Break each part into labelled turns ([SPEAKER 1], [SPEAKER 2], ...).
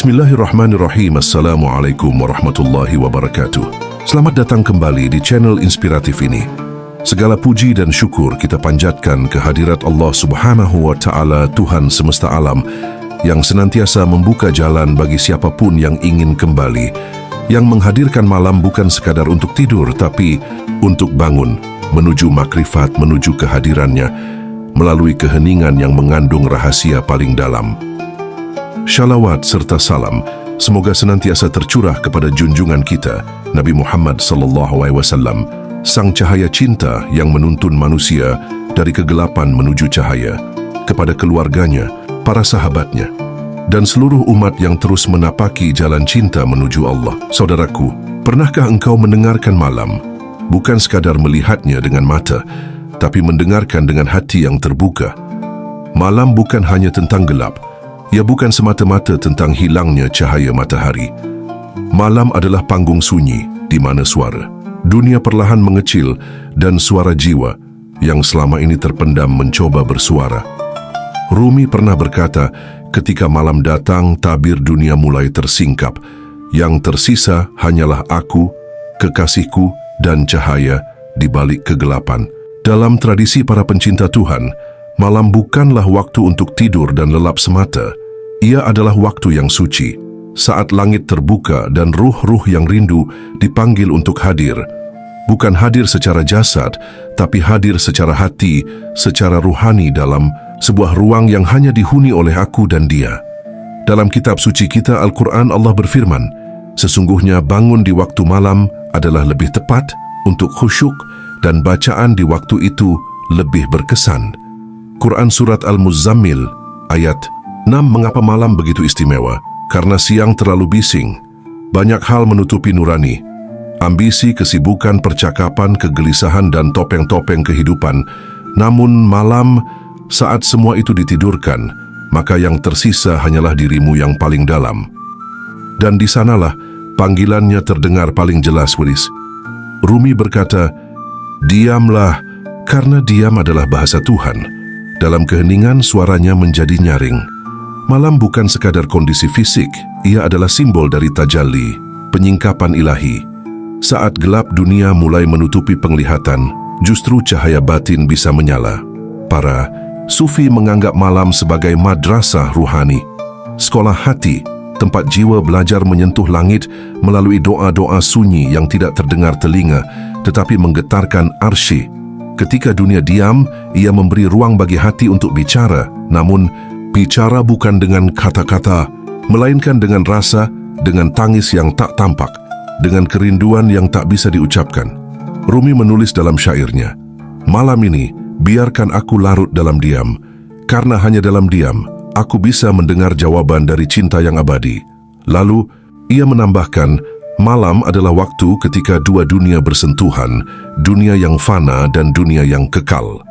[SPEAKER 1] Bismillahirrahmanirrahim. Assalamualaikum warahmatullahi wabarakatuh. Selamat datang kembali di channel inspiratif ini. Segala puji dan syukur kita panjatkan kehadirat Allah Subhanahu wa Ta'ala, Tuhan semesta alam, yang senantiasa membuka jalan bagi siapapun yang ingin kembali, yang menghadirkan malam bukan sekadar untuk tidur, tapi untuk bangun, menuju makrifat, menuju kehadirannya, melalui keheningan yang mengandung rahasia paling dalam. Shalawat serta salam semoga senantiasa tercurah kepada junjungan kita, Nabi Muhammad SAW, sang cahaya cinta yang menuntun manusia dari kegelapan menuju cahaya, kepada keluarganya, para sahabatnya, dan seluruh umat yang terus menapaki jalan cinta menuju Allah. Saudaraku, pernahkah engkau mendengarkan malam? Bukan sekadar melihatnya dengan mata, tapi mendengarkan dengan hati yang terbuka. Malam bukan hanya tentang gelap, ia bukan semata-mata tentang hilangnya cahaya matahari. Malam adalah panggung sunyi di mana suara dunia perlahan mengecil dan suara jiwa yang selama ini terpendam mencoba bersuara. Rumi pernah berkata, ketika malam datang, tabir dunia mulai tersingkap. Yang tersisa hanyalah aku, kekasihku, dan cahaya di balik kegelapan. Dalam tradisi para pencinta Tuhan, malam bukanlah waktu untuk tidur dan lelap semata. Ia adalah waktu yang suci, saat langit terbuka dan ruh-ruh yang rindu dipanggil untuk hadir. Bukan hadir secara jasad, tapi hadir secara hati, secara ruhani dalam sebuah ruang yang hanya dihuni oleh aku dan dia. Dalam kitab suci kita Al-Quran, Allah berfirman, sesungguhnya bangun di waktu malam adalah lebih tepat untuk khusyuk dan bacaan di waktu itu lebih berkesan. Quran Surat Al-Muzammil ayat 6. Mengapa malam begitu istimewa? Karena siang terlalu bising. Banyak hal menutupi nurani. Ambisi, kesibukan, percakapan, kegelisahan, dan topeng-topeng kehidupan. Namun malam, saat semua itu ditidurkan, maka yang tersisa hanyalah dirimu yang paling dalam. Dan di sanalah panggilannya terdengar paling jelas, Wiris. Rumi berkata, diamlah, karena diam adalah bahasa Tuhan. Dalam keheningan suaranya menjadi nyaring. Malam bukan sekadar kondisi fisik, ia adalah simbol dari tajalli, penyingkapan ilahi. Saat gelap dunia mulai menutupi penglihatan, justru cahaya batin bisa menyala. Para sufi menganggap malam sebagai madrasah ruhani, sekolah hati, tempat jiwa belajar menyentuh langit melalui doa-doa sunyi yang tidak terdengar telinga, tetapi menggetarkan arsy. Ketika dunia diam, ia memberi ruang bagi hati untuk bicara, namun bicara bukan dengan kata-kata, melainkan dengan rasa, dengan tangis yang tak tampak, dengan kerinduan yang tak bisa diucapkan. Rumi menulis dalam syairnya, malam ini biarkan aku larut dalam diam, karena hanya dalam diam aku bisa mendengar jawaban dari cinta yang abadi. Lalu ia menambahkan, malam adalah waktu ketika dua dunia bersentuhan, dunia yang fana dan dunia yang kekal.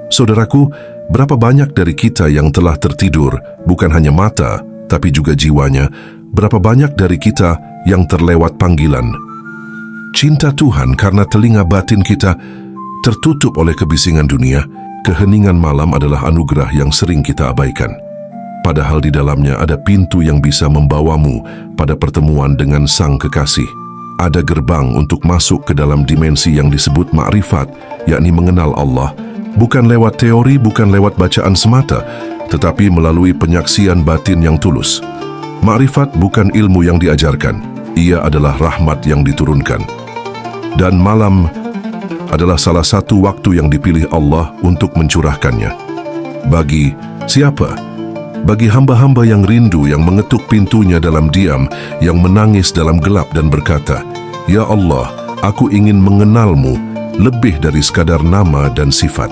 [SPEAKER 1] Saudaraku, berapa banyak dari kita yang telah tertidur, bukan hanya mata, tapi juga jiwanya? Berapa banyak dari kita yang terlewat panggilan cinta Tuhan karena telinga batin kita tertutup oleh kebisingan dunia? Keheningan malam adalah anugerah yang sering kita abaikan. Padahal di dalamnya ada pintu yang bisa membawamu pada pertemuan dengan Sang Kekasih. Ada gerbang untuk masuk ke dalam dimensi yang disebut ma'rifat, yakni mengenal Allah. Bukan lewat teori, bukan lewat bacaan semata, tetapi melalui penyaksian batin yang tulus. Ma'rifat bukan ilmu yang diajarkan, ia adalah rahmat yang diturunkan. Dan malam adalah salah satu waktu yang dipilih Allah untuk mencurahkannya. Bagi siapa? Bagi hamba-hamba yang rindu, yang mengetuk pintunya dalam diam, yang menangis dalam gelap dan berkata, ya Allah, aku ingin mengenalmu lebih dari sekadar nama dan sifat.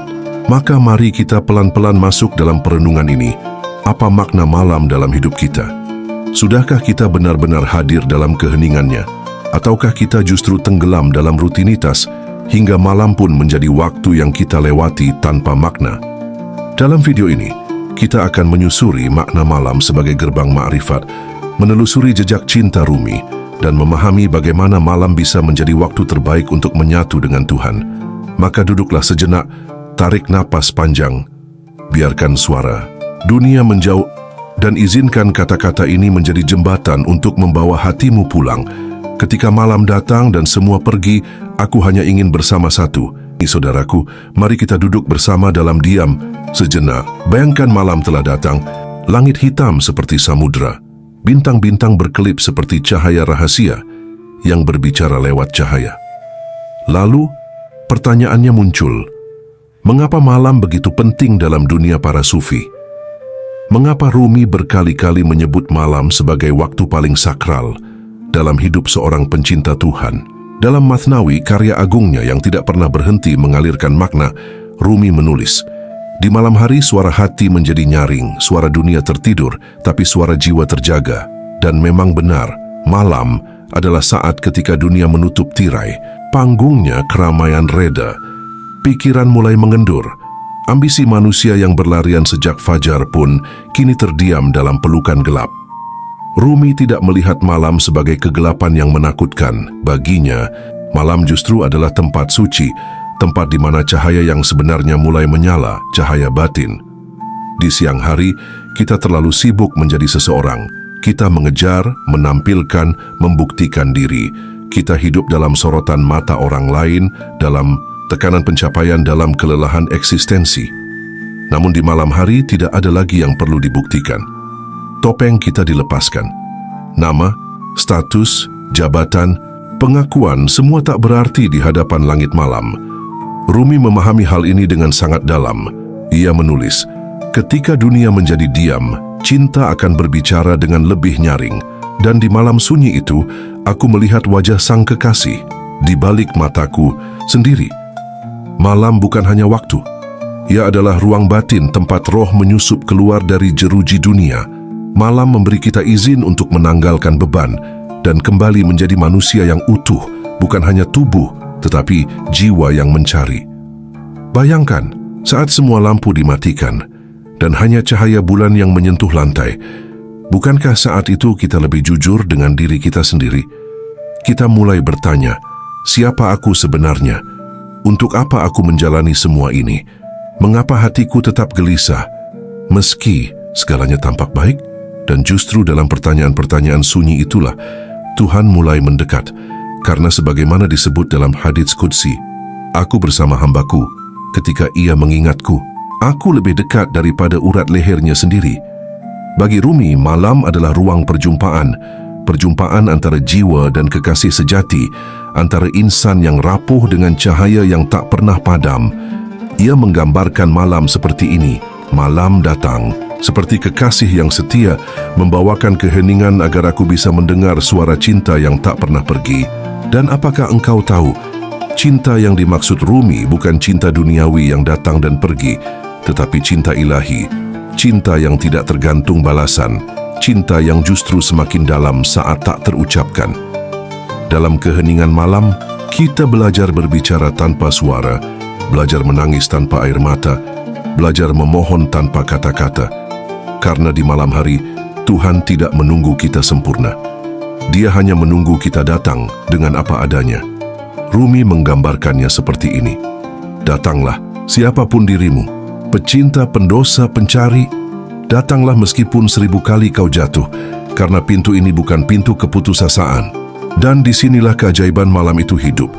[SPEAKER 1] Maka mari kita pelan-pelan masuk dalam perenungan ini. Apa makna malam dalam hidup kita? Sudahkah kita benar-benar hadir dalam keheningannya? Ataukah kita justru tenggelam dalam rutinitas hingga malam pun menjadi waktu yang kita lewati tanpa makna? Dalam video ini, kita akan menyusuri makna malam sebagai gerbang ma'rifat, menelusuri jejak cinta Rumi, dan memahami bagaimana malam bisa menjadi waktu terbaik untuk menyatu dengan Tuhan. Maka duduklah sejenak, tarik napas panjang, biarkan suara dunia menjauh Dan izinkan kata-kata ini menjadi jembatan untuk membawa hatimu pulang. Ketika malam datang dan semua pergi, aku hanya ingin bersama satu. Saudaraku, mari kita duduk bersama dalam diam sejenak. Bayangkan malam telah datang, langit hitam seperti samudra, bintang-bintang berkelip seperti cahaya rahasia yang berbicara lewat cahaya. Lalu, pertanyaannya muncul, mengapa malam begitu penting dalam dunia para sufi? Mengapa Rumi berkali-kali menyebut malam sebagai waktu paling sakral dalam hidup seorang pencinta Tuhan? Dalam Mathnawi, karya agungnya yang tidak pernah berhenti mengalirkan makna, Rumi menulis, di malam hari suara hati menjadi nyaring, suara dunia tertidur, tapi suara jiwa terjaga. Dan memang benar, malam adalah saat ketika dunia menutup tirai, panggungnya keramaian reda, pikiran mulai mengendur. Ambisi manusia yang berlarian sejak fajar pun kini terdiam dalam pelukan gelap. Rumi tidak melihat malam sebagai kegelapan yang menakutkan. Baginya, malam justru adalah tempat suci, tempat di mana cahaya yang sebenarnya mulai menyala, cahaya batin. Di siang hari, kita terlalu sibuk menjadi seseorang. Kita mengejar, menampilkan, membuktikan diri. Kita hidup dalam sorotan mata orang lain, dalam tekanan pencapaian, dalam kelelahan eksistensi. Namun di malam hari tidak ada lagi yang perlu dibuktikan. Topeng kita dilepaskan. Nama, status, jabatan, pengakuan semua tak berarti di hadapan langit malam. Rumi memahami hal ini dengan sangat dalam. Ia menulis, ketika dunia menjadi diam, cinta akan berbicara dengan lebih nyaring. Dan di malam sunyi itu, aku melihat wajah sang kekasih di balik mataku sendiri. Malam bukan hanya waktu. Ia adalah ruang batin tempat roh menyusup keluar dari jeruji dunia. Malam memberi kita izin untuk menanggalkan beban dan kembali menjadi manusia yang utuh, bukan hanya tubuh, tetapi jiwa yang mencari. Bayangkan, saat semua lampu dimatikan dan hanya cahaya bulan yang menyentuh lantai, bukankah saat itu kita lebih jujur dengan diri kita sendiri? Kita mulai bertanya, siapa aku sebenarnya? Untuk apa aku menjalani semua ini? Mengapa hatiku tetap gelisah, meski segalanya tampak baik? Dan justru dalam pertanyaan-pertanyaan sunyi itulah, Tuhan mulai mendekat. Karena sebagaimana disebut dalam hadits qudsi, aku bersama hambaku ketika ia mengingatku. Aku lebih dekat daripada urat lehernya sendiri. Bagi Rumi, malam adalah ruang perjumpaan. Perjumpaan antara jiwa dan kekasih sejati, antara insan yang rapuh dengan cahaya yang tak pernah padam. Ia menggambarkan malam seperti ini. Malam datang, seperti kekasih yang setia, membawakan keheningan agar aku bisa mendengar suara cinta yang tak pernah pergi. Dan apakah engkau tahu, cinta yang dimaksud Rumi bukan cinta duniawi yang datang dan pergi, tetapi cinta ilahi, cinta yang tidak tergantung balasan, cinta yang justru semakin dalam saat tak terucapkan. Dalam keheningan malam, kita belajar berbicara tanpa suara, belajar menangis tanpa air mata, belajar memohon tanpa kata-kata. Karena di malam hari, Tuhan tidak menunggu kita sempurna. Dia hanya menunggu kita datang dengan apa adanya. Rumi menggambarkannya seperti ini. Datanglah, siapapun dirimu, pecinta, pendosa, pencari. Datanglah meskipun 1000 kali kau jatuh, karena pintu ini bukan pintu keputusasaan. Dan disinilah keajaiban malam itu hidup.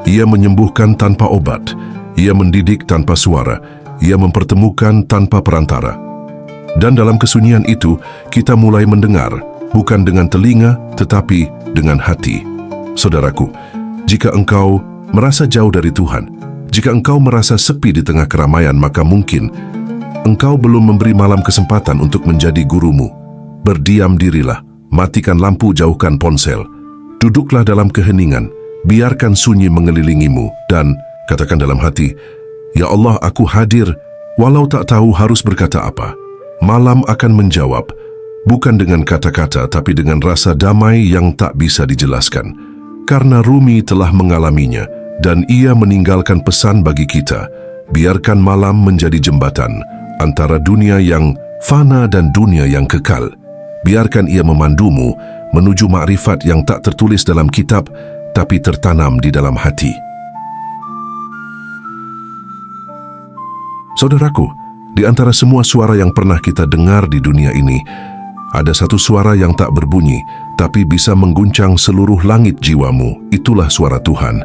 [SPEAKER 1] Ia menyembuhkan tanpa obat. Ia mendidik tanpa suara. Ia mempertemukan tanpa perantara. Dan dalam kesunyian itu, kita mulai mendengar, bukan dengan telinga, tetapi dengan hati. Saudaraku, jika engkau merasa jauh dari Tuhan, jika engkau merasa sepi di tengah keramaian, maka mungkin engkau belum memberi malam kesempatan untuk menjadi gurumu. Berdiam dirilah, matikan lampu, jauhkan ponsel. Duduklah dalam keheningan, biarkan sunyi mengelilingimu, dan katakan dalam hati, Ya Allah, aku hadir, walau tak tahu harus berkata apa. Malam akan menjawab, bukan dengan kata-kata, tapi dengan rasa damai yang tak bisa dijelaskan. Karena Rumi telah mengalaminya, dan ia meninggalkan pesan bagi kita. Biarkan malam menjadi jembatan antara dunia yang fana dan dunia yang kekal. Biarkan ia memandumu menuju makrifat yang tak tertulis dalam kitab, tapi tertanam di dalam hati. Saudaraku, di antara semua suara yang pernah kita dengar di dunia ini, Ada satu suara yang tak berbunyi, tapi bisa mengguncang seluruh langit jiwamu. Itulah suara Tuhan.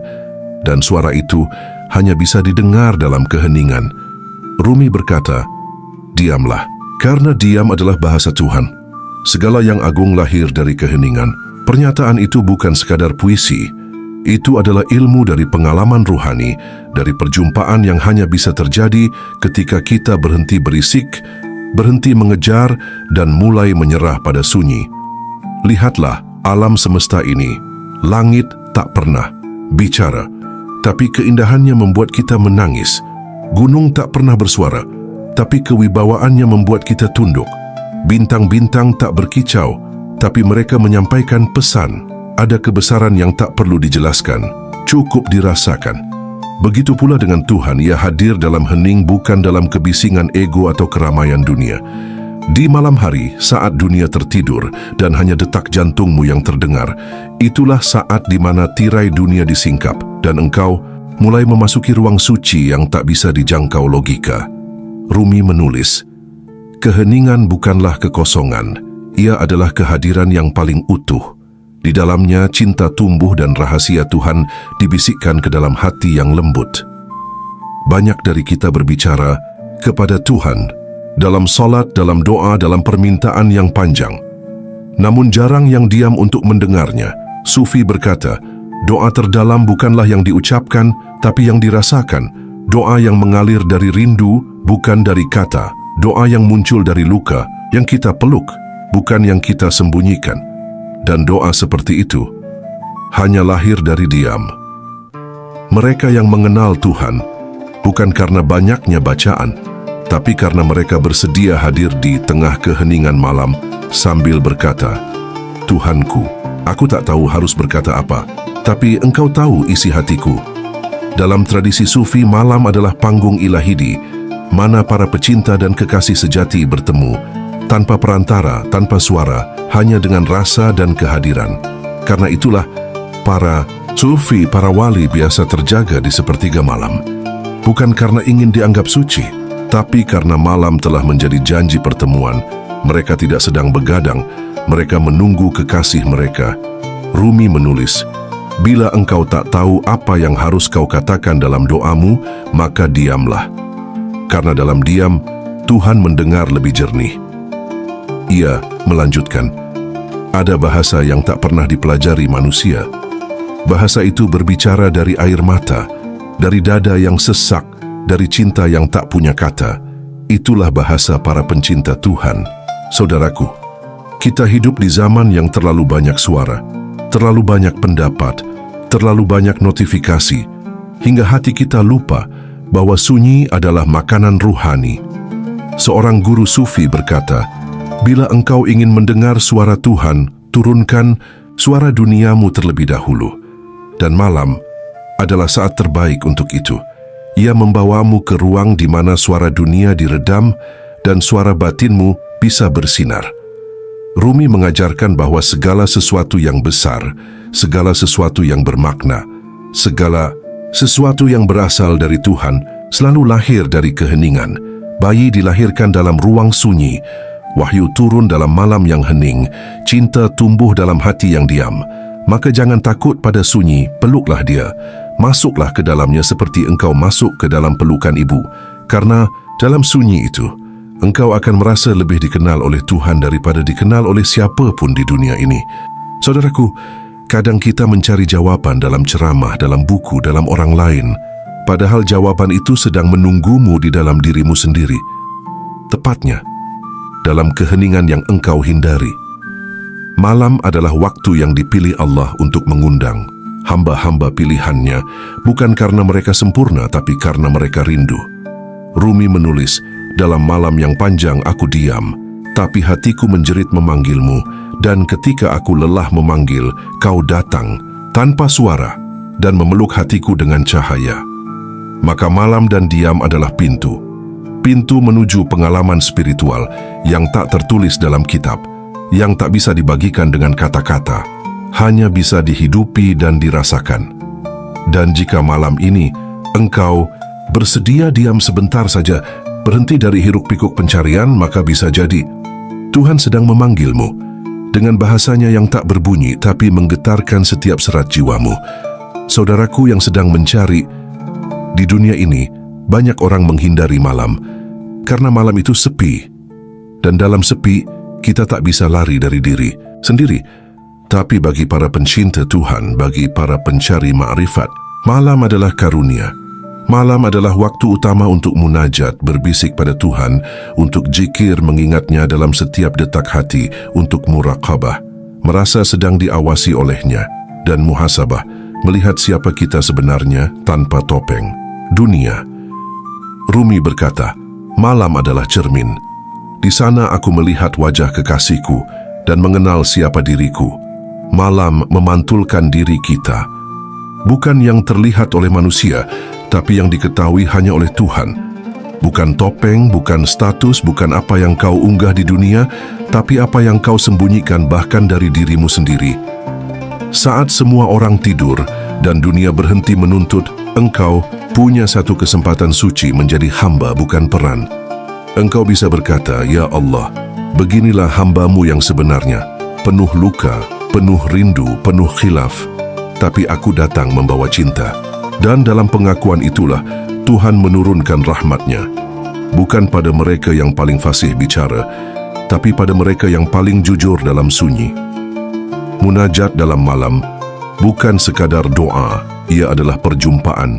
[SPEAKER 1] Dan suara itu hanya bisa didengar dalam keheningan. Rumi berkata, "Diamlah, karena diam adalah bahasa Tuhan. Segala yang agung lahir dari keheningan." Pernyataan itu bukan sekadar puisi. Itu adalah ilmu dari pengalaman ruhani, dari perjumpaan yang hanya bisa terjadi ketika kita berhenti berisik, berhenti mengejar, dan mulai menyerah pada sunyi. Lihatlah alam semesta ini. Langit tak pernah bicara, tapi keindahannya membuat kita menangis. Gunung tak pernah bersuara, tapi kewibawaannya membuat kita tunduk. Bintang-bintang tak berkicau, tapi mereka menyampaikan pesan. Ada kebesaran yang tak perlu dijelaskan, cukup dirasakan. Begitu pula dengan Tuhan, Ia hadir dalam hening, bukan dalam kebisingan ego atau keramaian dunia. Di malam hari, saat dunia tertidur dan hanya detak jantungmu yang terdengar, itulah saat di mana tirai dunia disingkap dan engkau mulai memasuki ruang suci yang tak bisa dijangkau logika. Rumi menulis, "Keheningan bukanlah kekosongan, ia adalah kehadiran yang paling utuh. Di dalamnya cinta tumbuh dan rahasia Tuhan dibisikkan ke dalam hati yang lembut." Banyak dari kita berbicara kepada Tuhan dalam salat, dalam doa, dalam permintaan yang panjang. Namun jarang yang diam untuk mendengarnya. Sufi berkata, doa terdalam bukanlah yang diucapkan, tapi yang dirasakan. Doa yang mengalir dari rindu, bukan dari kata. Doa yang muncul dari luka, yang kita peluk, bukan yang kita sembunyikan. Dan doa seperti itu hanya lahir dari diam. Mereka yang mengenal Tuhan bukan karena banyaknya bacaan, tapi karena mereka bersedia hadir di tengah keheningan malam sambil berkata, "Tuhanku, aku tak tahu harus berkata apa, tapi Engkau tahu isi hatiku." Dalam tradisi Sufi, malam adalah panggung ilahi di mana para pecinta dan kekasih sejati bertemu, tanpa perantara, tanpa suara, hanya dengan rasa dan kehadiran. Karena itulah para Sufi, para wali biasa terjaga di sepertiga malam. Bukan karena ingin dianggap suci, tapi karena malam telah menjadi janji pertemuan. Mereka tidak sedang begadang, mereka menunggu kekasih mereka. Rumi menulis, "Bila engkau tak tahu apa yang harus kau katakan dalam doamu, maka diamlah. Karena dalam diam, Tuhan mendengar lebih jernih." Ia melanjutkan, "Ada bahasa yang tak pernah dipelajari manusia. Bahasa itu berbicara dari air mata, dari dada yang sesak, dari cinta yang tak punya kata. Itulah bahasa para pencinta Tuhan." Saudaraku, kita hidup di zaman yang terlalu banyak suara, terlalu banyak pendapat, terlalu banyak notifikasi, hingga hati kita lupa bahwa sunyi adalah makanan ruhani. Seorang guru Sufi berkata, "Bila engkau ingin mendengar suara Tuhan, turunkan suara duniamu terlebih dahulu." Dan malam adalah saat terbaik untuk itu. Ia membawamu ke ruang di mana suara dunia diredam dan suara batinmu bisa bersinar. Rumi mengajarkan bahwa segala sesuatu yang besar, segala sesuatu yang bermakna, segala sesuatu yang berasal dari Tuhan selalu lahir dari keheningan. Bayi dilahirkan dalam ruang sunyi, wahyu turun dalam malam yang hening, cinta tumbuh dalam hati yang diam. Maka jangan takut pada sunyi, peluklah dia. Masuklah ke dalamnya seperti engkau masuk ke dalam pelukan ibu. Karena dalam sunyi itu, engkau akan merasa lebih dikenal oleh Tuhan daripada dikenal oleh siapa pun di dunia ini. Saudaraku, kadang kita mencari jawaban dalam ceramah, dalam buku, dalam orang lain. Padahal jawaban itu sedang menunggumu di dalam dirimu sendiri. Tepatnya, dalam keheningan yang engkau hindari. Malam adalah waktu yang dipilih Allah untuk mengundang hamba-hamba pilihannya, bukan karena mereka sempurna, tapi karena mereka rindu. Rumi menulis, "Dalam malam yang panjang aku diam, tapi hatiku menjerit memanggilmu, dan ketika aku lelah memanggil, kau datang tanpa suara dan memeluk hatiku dengan cahaya." Maka malam dan diam adalah pintu menuju pengalaman spiritual yang tak tertulis dalam kitab, yang tak bisa dibagikan dengan kata-kata, hanya bisa dihidupi dan dirasakan. Dan jika malam ini engkau bersedia diam sebentar saja, berhenti dari hiruk-pikuk pencarian, maka bisa jadi Tuhan sedang memanggilmu dengan bahasanya yang tak berbunyi tapi menggetarkan setiap serat jiwamu. Saudaraku yang sedang mencari, di dunia ini banyak orang menghindari malam karena malam itu sepi. Dan dalam sepi, kita tak bisa lari dari diri sendiri. Tapi bagi para pencinta Tuhan, bagi para pencari ma'rifat, malam adalah karunia. Malam adalah waktu utama untuk munajat, berbisik pada Tuhan, untuk zikir mengingatnya dalam setiap detak hati, untuk muraqabah, merasa sedang diawasi olehnya, dan muhasabah, melihat siapa kita sebenarnya tanpa topeng. Dunia. Rumi berkata, malam adalah cermin. Di sana aku melihat wajah kekasihku dan mengenal siapa diriku. Malam memantulkan diri kita. Bukan yang terlihat oleh manusia, tapi yang diketahui hanya oleh Tuhan. Bukan topeng, bukan status, bukan apa yang kau unggah di dunia, tapi apa yang kau sembunyikan bahkan dari dirimu sendiri. Saat semua orang tidur dan dunia berhenti menuntut, engkau punya satu kesempatan suci menjadi hamba bukan peran. Engkau bisa berkata, ya Allah, beginilah hambamu yang sebenarnya, penuh luka, penuh rindu, penuh khilaf, tapi aku datang membawa cinta. Dan dalam pengakuan itulah Tuhan menurunkan rahmat-Nya, bukan pada mereka yang paling fasih bicara, tapi pada mereka yang paling jujur dalam sunyi. Munajat dalam malam bukan sekadar doa, ia adalah perjumpaan.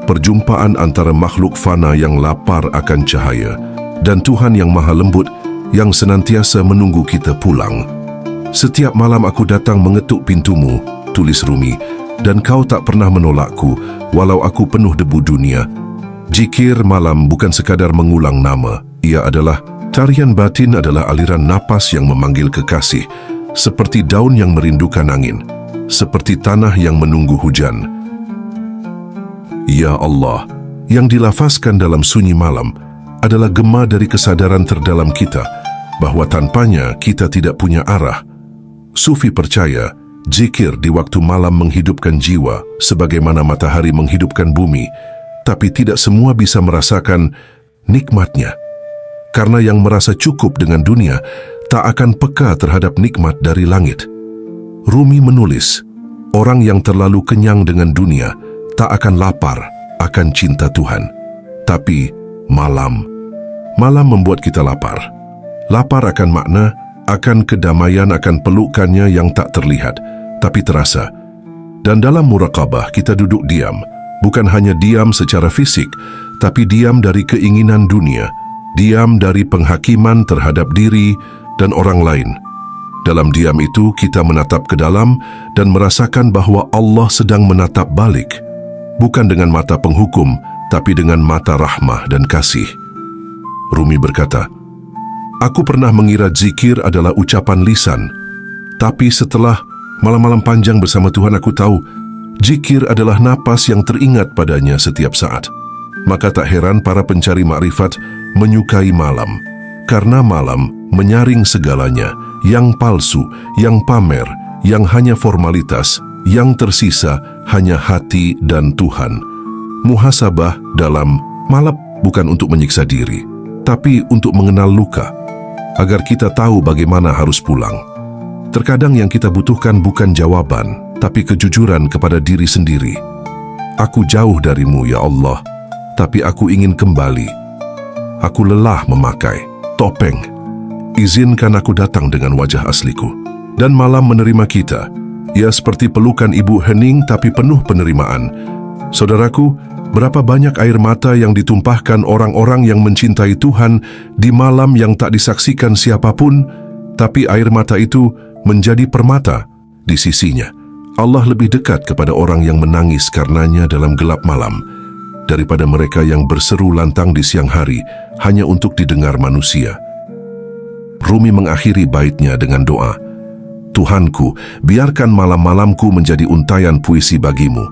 [SPEAKER 1] Perjumpaan antara makhluk fana yang lapar akan cahaya dan Tuhan yang maha lembut yang senantiasa menunggu kita pulang. Setiap malam aku datang mengetuk pintumu, tulis Rumi, dan kau tak pernah menolakku, walau aku penuh debu dunia. Zikir malam bukan sekadar mengulang nama, ia adalah tarian batin, adalah aliran napas yang memanggil kekasih, seperti daun yang merindukan angin, seperti tanah yang menunggu hujan. Ya Allah, yang dilafazkan dalam sunyi malam adalah gema dari kesadaran terdalam kita, bahwa tanpanya kita tidak punya arah. Sufi percaya, zikir di waktu malam menghidupkan jiwa sebagaimana matahari menghidupkan bumi, tapi tidak semua bisa merasakan nikmatnya. Karena yang merasa cukup dengan dunia tak akan peka terhadap nikmat dari langit. Rumi menulis, orang yang terlalu kenyang dengan dunia tak akan lapar akan cinta Tuhan. Tapi malam membuat kita lapar. Lapar akan makna, akan kedamaian, akan pelukannya yang tak terlihat, tapi terasa. Dan dalam muraqabah kita duduk diam, bukan hanya diam secara fisik, tapi diam dari keinginan dunia, diam dari penghakiman terhadap diri dan orang lain. Dalam diam itu kita menatap ke dalam dan merasakan bahwa Allah sedang menatap balik, bukan dengan mata penghukum, tapi dengan mata rahmah dan kasih. Rumi berkata, aku pernah mengira zikir adalah ucapan lisan, tapi setelah malam-malam panjang bersama Tuhan aku tahu, zikir adalah napas yang teringat padanya setiap saat. Maka tak heran para pencari makrifat menyukai malam, karena malam menyaring segalanya, yang palsu, yang pamer, yang hanya formalitas, yang tersisa hanya hati dan Tuhan. Muhasabah dalam malam bukan untuk menyiksa diri, tapi untuk mengenal luka, agar kita tahu bagaimana harus pulang. Terkadang yang kita butuhkan bukan jawaban, tapi kejujuran kepada diri sendiri. Aku jauh darimu, ya Allah, tapi aku ingin kembali. Aku lelah memakai topeng. Izinkan aku datang dengan wajah asliku. Dan malam menerima kita. Ia seperti pelukan ibu hening tapi penuh penerimaan. Saudaraku, berapa banyak air mata yang ditumpahkan orang-orang yang mencintai Tuhan di malam yang tak disaksikan siapapun, tapi air mata itu menjadi permata di sisinya. Allah lebih dekat kepada orang yang menangis karenanya dalam gelap malam, daripada mereka yang berseru lantang di siang hari hanya untuk didengar manusia. Rumi mengakhiri baitnya dengan doa, Tuhanku, biarkan malam-malamku menjadi untayan puisi bagimu.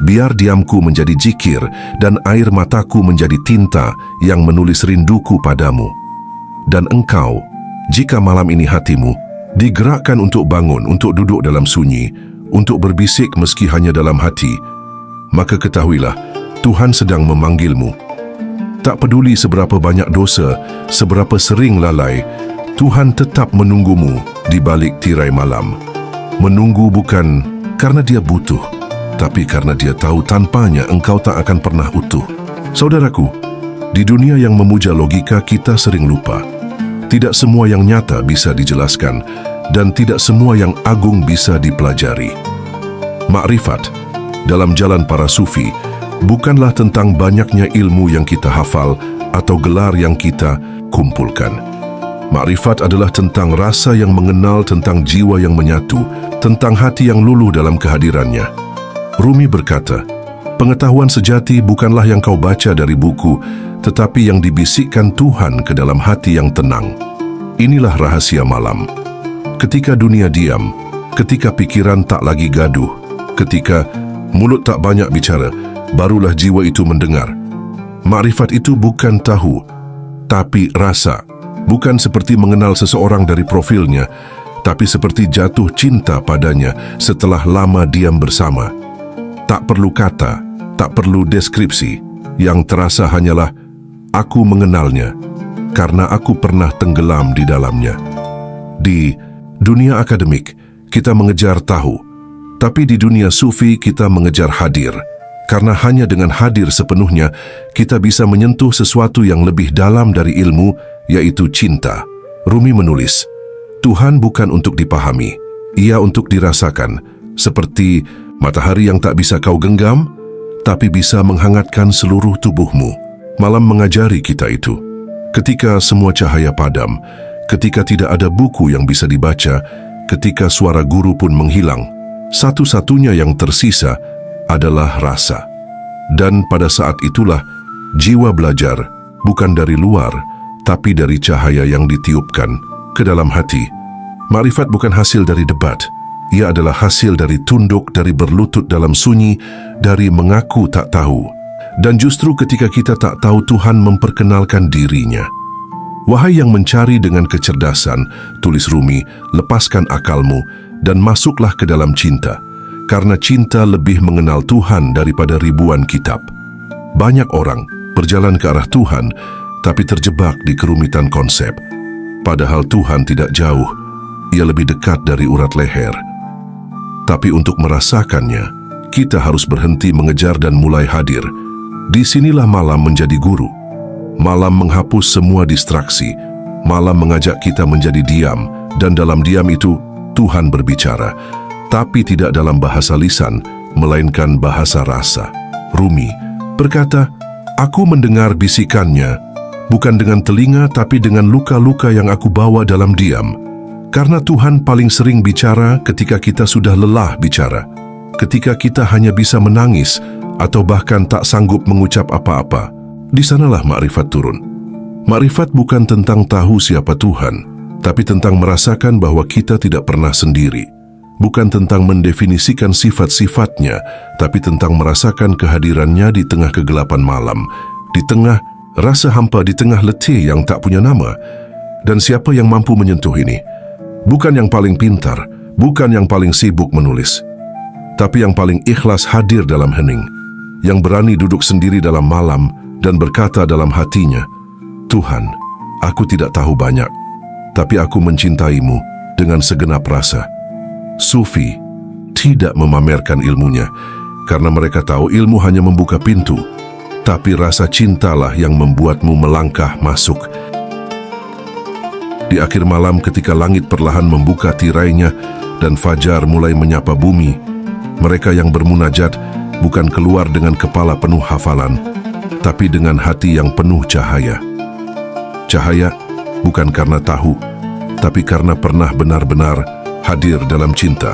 [SPEAKER 1] Biar diamku menjadi zikir dan air mataku menjadi tinta yang menulis rinduku padamu. Dan engkau, jika malam ini hatimu digerakkan untuk bangun, untuk duduk dalam sunyi, untuk berbisik meski hanya dalam hati, maka ketahuilah, Tuhan sedang memanggilmu. Tak peduli seberapa banyak dosa, seberapa sering lalai, Tuhan tetap menunggumu di balik tirai malam. Menunggu bukan karena Dia butuh, tapi karena Dia tahu tanpanya engkau tak akan pernah utuh. Saudaraku, di dunia yang memuja logika kita sering lupa. Tidak semua yang nyata bisa dijelaskan dan tidak semua yang agung bisa dipelajari. Makrifat dalam jalan para sufi bukanlah tentang banyaknya ilmu yang kita hafal atau gelar yang kita kumpulkan. Makrifat adalah tentang rasa yang mengenal, tentang jiwa yang menyatu, tentang hati yang luluh dalam kehadirannya. Rumi berkata, pengetahuan sejati bukanlah yang kau baca dari buku, tetapi yang dibisikkan Tuhan ke dalam hati yang tenang. Inilah rahasia malam. Ketika dunia diam, ketika pikiran tak lagi gaduh, ketika mulut tak banyak bicara, barulah jiwa itu mendengar. Makrifat itu bukan tahu, tapi rasa. Bukan seperti mengenal seseorang dari profilnya, tapi seperti jatuh cinta padanya setelah lama diam bersama. Tak perlu kata, tak perlu deskripsi. Yang terasa hanyalah, aku mengenalnya, karena aku pernah tenggelam di dalamnya. Di dunia akademik, kita mengejar tahu. Tapi di dunia sufi, kita mengejar hadir. Karena hanya dengan hadir sepenuhnya, kita bisa menyentuh sesuatu yang lebih dalam dari ilmu, yaitu cinta. Rumi menulis, Tuhan bukan untuk dipahami, Ia untuk dirasakan, seperti matahari yang tak bisa kau genggam, tapi bisa menghangatkan seluruh tubuhmu. Malam mengajari kita itu. Ketika semua cahaya padam, ketika tidak ada buku yang bisa dibaca, ketika suara guru pun menghilang, satu-satunya yang tersisa adalah rasa. Dan pada saat itulah, jiwa belajar bukan dari luar, tapi dari cahaya yang ditiupkan ke dalam hati. Makrifat bukan hasil dari debat. Ia adalah hasil dari tunduk, dari berlutut dalam sunyi, dari mengaku tak tahu. Dan justru ketika kita tak tahu, Tuhan memperkenalkan dirinya. Wahai yang mencari dengan kecerdasan, tulis Rumi, lepaskan akalmu dan masuklah ke dalam cinta. Karena cinta lebih mengenal Tuhan daripada ribuan kitab. Banyak orang berjalan ke arah Tuhan, tapi terjebak di kerumitan konsep. Padahal Tuhan tidak jauh, Ia lebih dekat dari urat leher. Tapi untuk merasakannya, kita harus berhenti mengejar dan mulai hadir. Disinilah malam menjadi guru. Malam menghapus semua distraksi. Malam mengajak kita menjadi diam, dan dalam diam itu Tuhan berbicara. Tapi tidak dalam bahasa lisan, melainkan bahasa rasa. Rumi berkata, aku mendengar bisikannya, bukan dengan telinga tapi dengan luka-luka yang aku bawa dalam diam. Karena Tuhan paling sering bicara ketika kita sudah lelah bicara. Ketika kita hanya bisa menangis atau bahkan tak sanggup mengucap apa-apa. Di sanalah makrifat turun. Makrifat bukan tentang tahu siapa Tuhan, tapi tentang merasakan bahwa kita tidak pernah sendiri. Bukan tentang mendefinisikan sifat-sifatnya, tapi tentang merasakan kehadirannya di tengah kegelapan malam, di tengah rasa hampa, di tengah letih yang tak punya nama. Dan siapa yang mampu menyentuh ini? Bukan yang paling pintar, bukan yang paling sibuk menulis, tapi yang paling ikhlas hadir dalam hening, yang berani duduk sendiri dalam malam dan berkata dalam hatinya, Tuhan, aku tidak tahu banyak, tapi aku mencintaimu dengan segenap rasa. Sufi tidak memamerkan ilmunya, karena mereka tahu ilmu hanya membuka pintu, tapi rasa cintalah yang membuatmu melangkah masuk. Di akhir malam ketika langit perlahan membuka tirainya dan fajar mulai menyapa bumi, mereka yang bermunajat bukan keluar dengan kepala penuh hafalan, tapi dengan hati yang penuh cahaya. Cahaya bukan karena tahu, tapi karena pernah benar-benar hadir dalam cinta.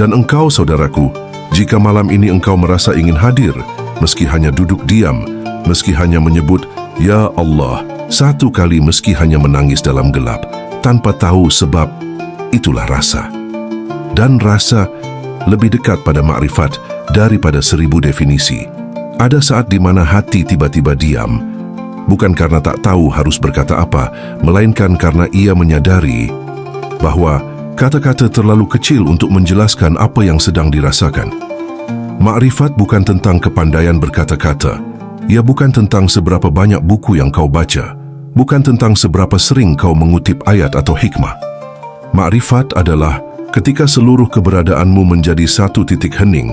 [SPEAKER 1] Dan engkau, saudaraku, jika malam ini engkau merasa ingin hadir, meski hanya duduk diam, meski hanya menyebut, Ya Allah, satu kali, meski hanya menangis dalam gelap, tanpa tahu sebab, itulah rasa. Dan rasa lebih dekat pada makrifat daripada 1000 definisi. Ada saat di mana hati tiba-tiba diam, bukan karena tak tahu harus berkata apa, melainkan karena ia menyadari bahwa kata-kata terlalu kecil untuk menjelaskan apa yang sedang dirasakan. Makrifat bukan tentang kepandaian berkata-kata. Ia bukan tentang seberapa banyak buku yang kau baca. bukan tentang seberapa sering kau mengutip ayat atau hikmah. Ma'rifat adalah ketika seluruh keberadaanmu menjadi satu titik hening,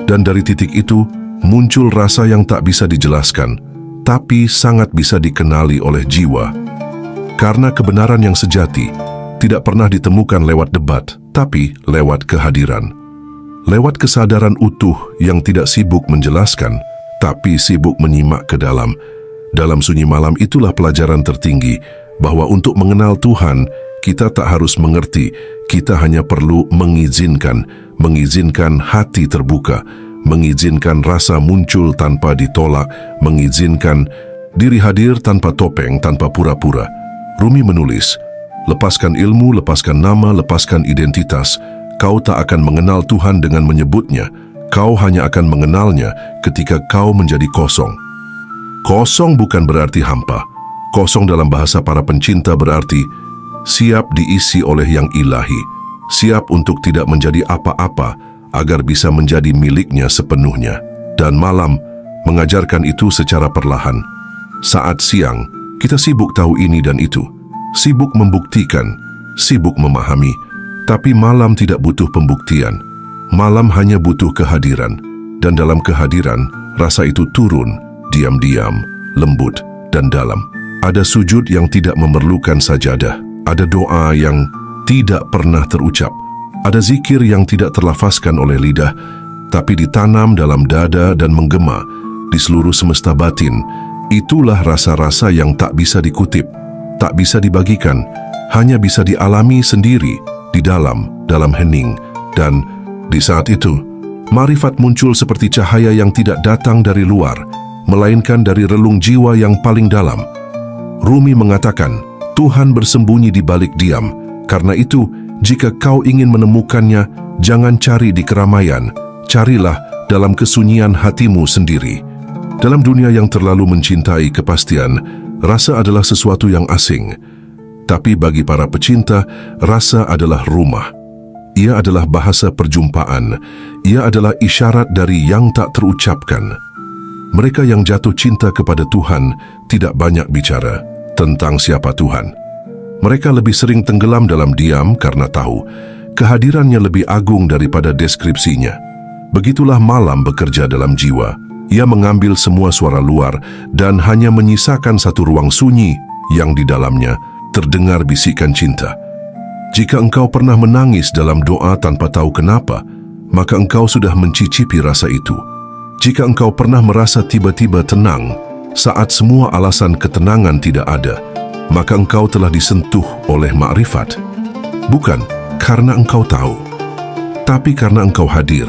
[SPEAKER 1] dan dari titik itu muncul rasa yang tak bisa dijelaskan, tapi sangat bisa dikenali oleh jiwa. Karena kebenaran yang sejati tidak pernah ditemukan lewat debat, tapi lewat kehadiran. Lewat kesadaran utuh yang tidak sibuk menjelaskan, tapi sibuk menyimak ke dalam. Dalam sunyi malam itulah pelajaran tertinggi, bahwa untuk mengenal Tuhan, kita tak harus mengerti, kita hanya perlu mengizinkan hati terbuka, mengizinkan rasa muncul tanpa ditolak, mengizinkan diri hadir tanpa topeng, tanpa pura-pura. Rumi menulis, lepaskan ilmu, lepaskan nama, lepaskan identitas, kau tak akan mengenal Tuhan dengan menyebutnya, kau hanya akan mengenalnya ketika kau menjadi kosong. Kosong bukan berarti hampa. Kosong dalam bahasa para pencinta berarti siap diisi oleh yang ilahi, siap untuk tidak menjadi apa-apa agar bisa menjadi miliknya sepenuhnya. Dan malam mengajarkan itu secara perlahan. Saat siang, kita sibuk tahu ini dan itu, sibuk membuktikan, sibuk memahami. Tapi malam tidak butuh pembuktian. Malam hanya butuh kehadiran. Dan dalam kehadiran, rasa itu turun, diam-diam, lembut, dan dalam. Ada sujud yang tidak memerlukan sajadah. Ada doa yang tidak pernah terucap. Ada zikir yang tidak terlafazkan oleh lidah, tapi ditanam dalam dada dan menggema di seluruh semesta batin. Itulah rasa-rasa yang tak bisa dikutip, tak bisa dibagikan, hanya bisa dialami sendiri di dalam hening. Dan di saat itu, ma'rifat muncul seperti cahaya yang tidak datang dari luar, melainkan dari relung jiwa yang paling dalam. Rumi mengatakan, Tuhan bersembunyi di balik diam. Karena itu, jika kau ingin menemukannya, jangan cari di keramaian, carilah dalam kesunyian hatimu sendiri. Dalam dunia yang terlalu mencintai kepastian, rasa adalah sesuatu yang asing. Tapi bagi para pecinta, rasa adalah rumah. Ia adalah bahasa perjumpaan. Ia adalah isyarat dari yang tak terucapkan. Mereka yang jatuh cinta kepada Tuhan tidak banyak bicara tentang siapa Tuhan. Mereka lebih sering tenggelam dalam diam karena tahu kehadirannya lebih agung daripada deskripsinya. Begitulah malam bekerja dalam jiwa. Ia mengambil semua suara luar dan hanya menyisakan satu ruang sunyi yang di dalamnya terdengar bisikan cinta. Jika engkau pernah menangis dalam doa tanpa tahu kenapa, maka engkau sudah mencicipi rasa itu. Jika engkau pernah merasa tiba-tiba tenang saat semua alasan ketenangan tidak ada, maka engkau telah disentuh oleh ma'rifat. Bukan karena engkau tahu, tapi karena engkau hadir.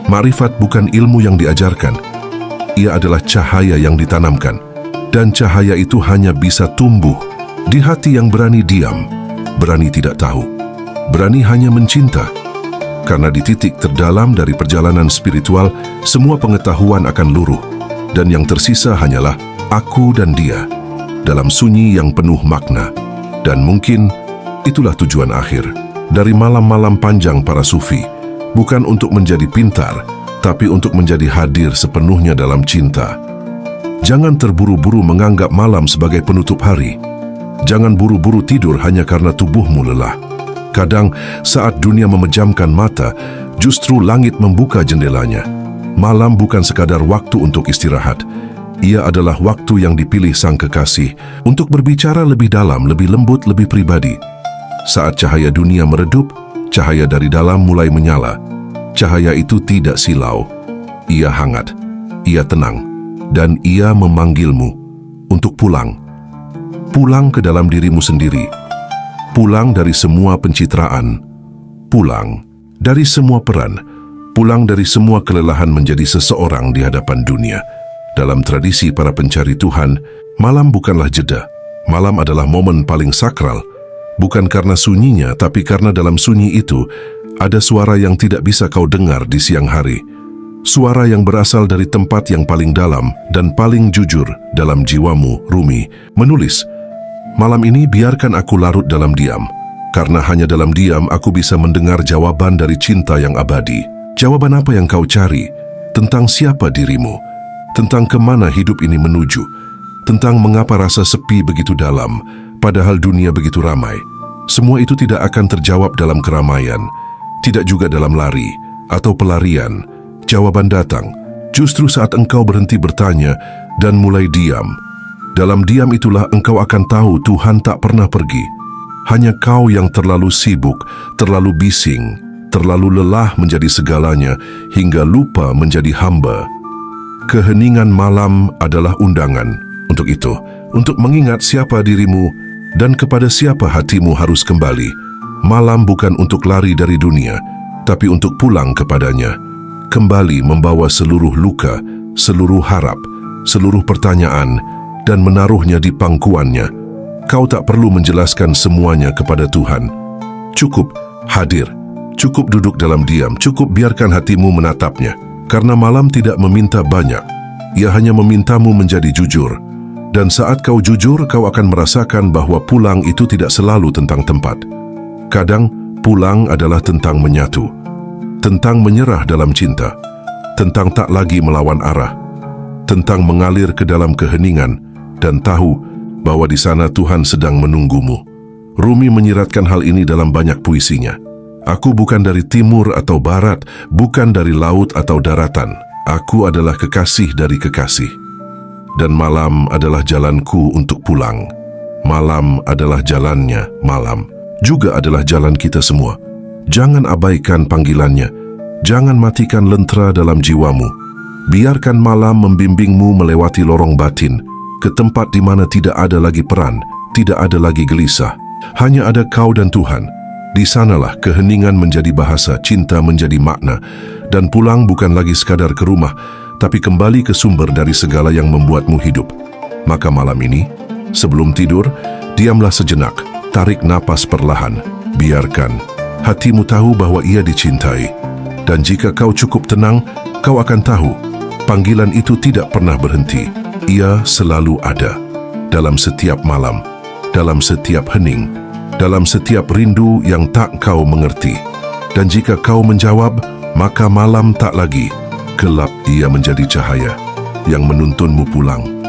[SPEAKER 1] Ma'rifat bukan ilmu yang diajarkan. Ia adalah cahaya yang ditanamkan, dan cahaya itu hanya bisa tumbuh di hati yang berani diam, berani tidak tahu, berani hanya mencinta. Karena di titik terdalam dari perjalanan spiritual, semua pengetahuan akan luruh, dan yang tersisa hanyalah aku dan dia, dalam sunyi yang penuh makna. Dan mungkin itulah tujuan akhir dari malam-malam panjang para sufi, bukan untuk menjadi pintar, tapi untuk menjadi hadir sepenuhnya dalam cinta. Jangan terburu-buru menganggap malam sebagai penutup hari. Jangan buru-buru tidur hanya karena tubuhmu lelah. Kadang saat dunia memejamkan mata, justru langit membuka jendelanya. Malam bukan sekadar waktu untuk istirahat. Ia adalah waktu yang dipilih Sang Kekasih untuk berbicara lebih dalam, lebih lembut, lebih pribadi. Saat cahaya dunia meredup, cahaya dari dalam mulai menyala. Cahaya itu tidak silau. Ia hangat, ia tenang, dan ia memanggilmu untuk pulang. Pulang ke dalam dirimu sendiri. Pulang dari semua pencitraan. Pulang dari semua peran. Pulang dari semua kelelahan menjadi seseorang di hadapan dunia. Dalam tradisi para pencari Tuhan, malam bukanlah jeda. Malam adalah momen paling sakral. Bukan karena sunyinya, tapi karena dalam sunyi itu ada suara yang tidak bisa kau dengar di siang hari. Suara yang berasal dari tempat yang paling dalam dan paling jujur dalam jiwamu. Rumi menulis, malam ini biarkan aku larut dalam diam, karena hanya dalam diam aku bisa mendengar jawaban dari cinta yang abadi. Jawaban apa yang kau cari? Tentang siapa dirimu? Tentang kemana hidup ini menuju? tentang mengapa rasa sepi begitu dalam, padahal dunia begitu ramai. Semua itu tidak akan terjawab dalam keramaian, tidak juga dalam lari atau pelarian. Jawaban datang justru saat engkau berhenti bertanya dan mulai diam. Dalam diam itulah engkau akan tahu Tuhan tak pernah pergi. Hanya kau yang terlalu sibuk, terlalu bising, terlalu lelah menjadi segalanya hingga lupa menjadi hamba. Keheningan malam adalah undangan untuk itu, untuk mengingat siapa dirimu dan kepada siapa hatimu harus kembali. Malam bukan untuk lari dari dunia, tapi untuk pulang kepadanya. Kembali membawa seluruh luka, seluruh harap, seluruh pertanyaan, dan menaruhnya di pangkuannya. Kau tak perlu menjelaskan semuanya kepada Tuhan. Cukup hadir, cukup duduk dalam diam, cukup biarkan hatimu menatapnya. Karena malam tidak meminta banyak, ia hanya memintamu menjadi jujur. Dan saat kau jujur, kau akan merasakan bahwa pulang itu tidak selalu tentang tempat. Kadang pulang adalah tentang menyatu, tentang menyerah dalam cinta, tentang tak lagi melawan arah, tentang mengalir ke dalam keheningan dan tahu bahwa di sana Tuhan sedang menunggumu. Rumi menyiratkan hal ini dalam banyak puisinya. Aku bukan dari timur atau barat, bukan dari laut atau daratan. Aku adalah kekasih dari kekasih. Dan malam adalah jalanku untuk pulang. Malam adalah jalannya, malam juga adalah jalan kita semua. Jangan abaikan panggilannya. Jangan matikan lentera dalam jiwamu. Biarkan malam membimbingmu melewati lorong batin, ke tempat di mana tidak ada lagi peran, tidak ada lagi gelisah. Hanya ada kau dan Tuhan. Di sanalah keheningan menjadi bahasa, cinta menjadi makna, dan pulang bukan lagi sekadar ke rumah, tapi kembali ke sumber dari segala yang membuatmu hidup. Maka malam ini, sebelum tidur, diamlah sejenak, tarik napas perlahan, biarkan hatimu tahu bahwa ia dicintai. Dan jika kau cukup tenang, kau akan tahu, panggilan itu tidak pernah berhenti. Ia selalu ada, dalam setiap malam, dalam setiap hening, dalam setiap rindu yang tak kau mengerti. Dan jika kau menjawab, maka malam tak lagi gelap, ia menjadi cahaya yang menuntunmu pulang.